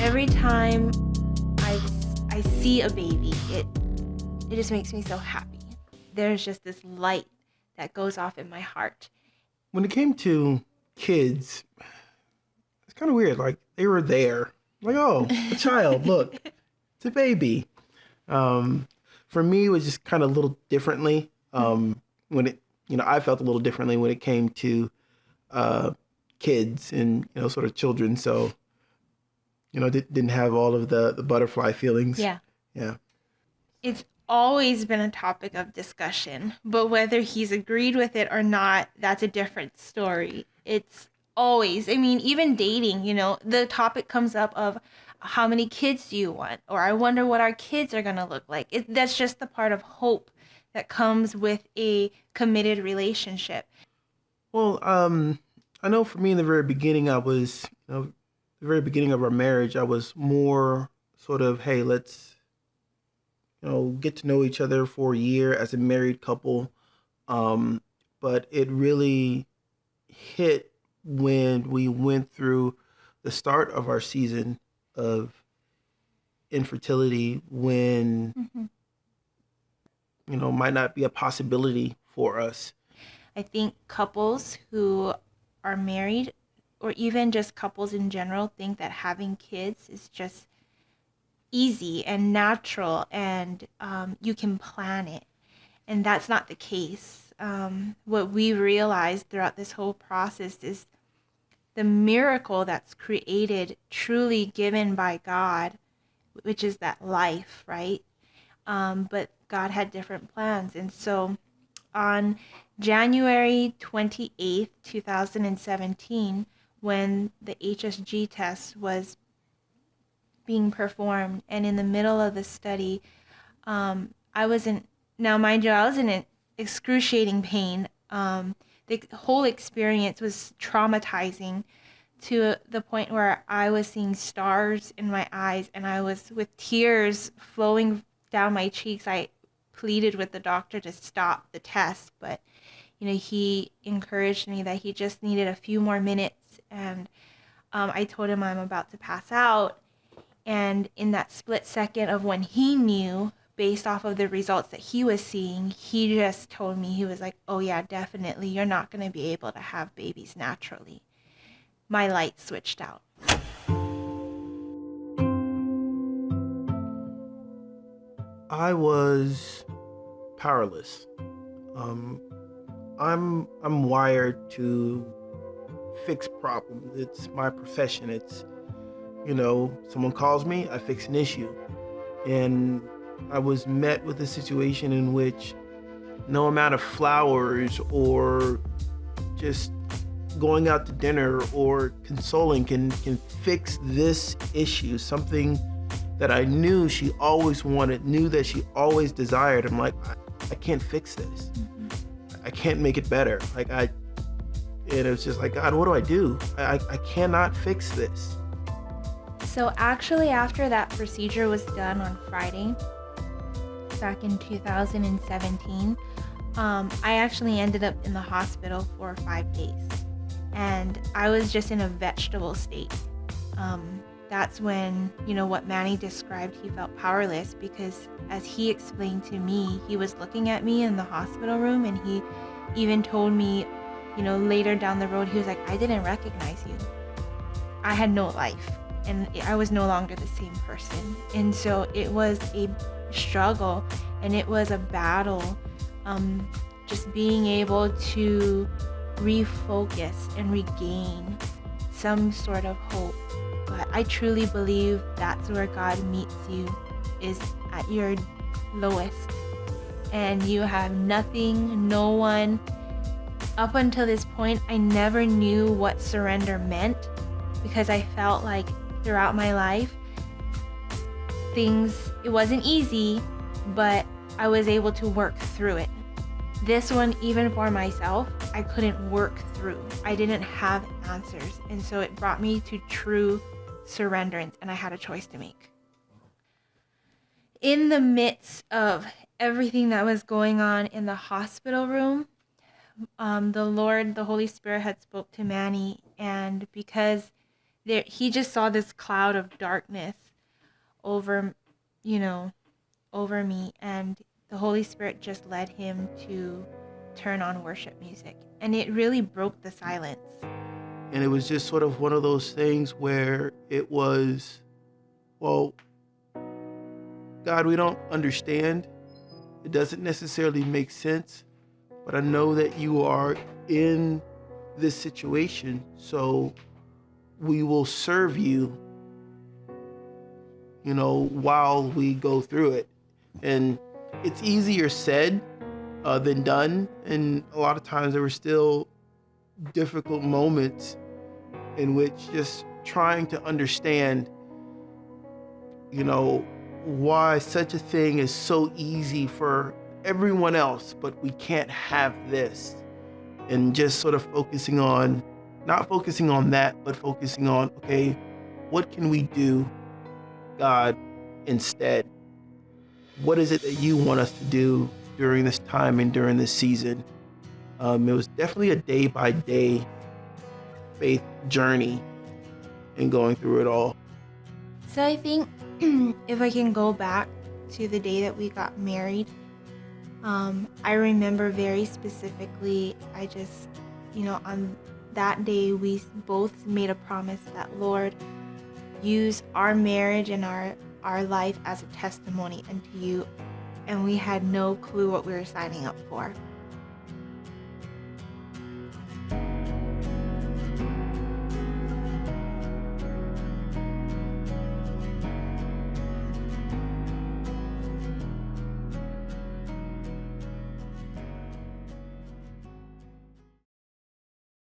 Every time I I see a baby, it just makes me so happy. There's just this light that goes off in my heart. When it came to kids, it's kind of weird. Like they were there, like, oh, a child, look, it's a baby. Um, for me, it was just kind of a little differently. When it, I felt a little differently when it came to uh, kids and sort of children. So didn't have all of the butterfly feelings. Yeah. Yeah. It's always been a topic of discussion, but whether he's agreed with it or not, that's a different story. It's always, I mean, even dating, the topic comes up of how many kids do you want? Or I wonder what our kids are going to look like. That's just the part of hope that comes with a committed relationship. Well, I know for me in the very beginning, I was, the very beginning of our marriage, I was more sort of, hey, let's, get to know each other for a year as a married couple. Um, but it really hit when we went through the start of our season of infertility when, Mm-hmm. might not be a possibility for us. I think couples who are married, or even just couples in general, think that having kids is just easy and natural and you can plan it. And that's not the case. What we realized throughout this whole process is the miracle that's created, truly given by God, which is that life, right? But God had different plans. And so on January 28th, 2017, when the HSG test was being performed, and in the middle of the study, I was in, now mind you, I was in excruciating pain. The whole experience was traumatizing to the point where I was seeing stars in my eyes and I was with tears flowing down my cheeks. I pleaded with the doctor to stop the test, but he encouraged me that he just needed a few more minutes, and I told him I'm about to pass out. And in that split second of when he knew, based off of the results that he was seeing, he just told me, he was like, oh yeah, definitely, you're not going to be able to have babies naturally. My light switched out. I was powerless. Um, I'm wired to fix problems. It's my profession. It's someone calls me, I fix an issue. And I was met with a situation in which no amount of flowers or just going out to dinner or consoling can fix this issue. Something that I knew she always wanted, knew that she always desired. I'm like, I can't fix this. I can't make it better. And it was just like, God, what do I do? I cannot fix this. So actually, after that procedure was done on Friday, back in 2017, I actually ended up in the hospital for 5 days. And I was just in a vegetable state. That's when, what Manny described, he felt powerless, because as he explained to me, he was looking at me in the hospital room, and he even told me, later down the road, he was like, I didn't recognize you. I had no life, and I was no longer the same person. And so it was a struggle, and it was a battle, just being able to refocus and regain some sort of hope. But I truly believe that's where God meets you, is at your lowest, and you have nothing, no one. Up until this point, I never knew what surrender meant, because I felt like throughout my life, it wasn't easy, but I was able to work through it. This one, even for myself, I couldn't work through. I didn't have answers. And so it brought me to true surrenderance, and I had a choice to make. In the midst of everything that was going on in the hospital room, the Holy Spirit had spoke to Manny, and because he just saw this cloud of darkness over, you know, over me, and the Holy Spirit just led him to turn on worship music, and it really broke the silence. And it was just sort of one of those things where it was, well, God, we don't understand. It doesn't necessarily make sense, but I know that you are in this situation, so we will serve you, while we go through it. And it's easier said than done. And a lot of times there were still difficult moments in which just trying to understand, why such a thing is so easy for everyone else, but we can't have this. And just sort of not focusing on that, but focusing on, okay, what can we do, God, instead? What is it that you want us to do during this time and during this season? It was definitely a day by day faith journey and going through it all. So I think if I can go back to the day that we got married, I remember very specifically, I just, on that day, we both made a promise that, Lord, use our marriage and our life as a testimony unto you. And we had no clue what we were signing up for.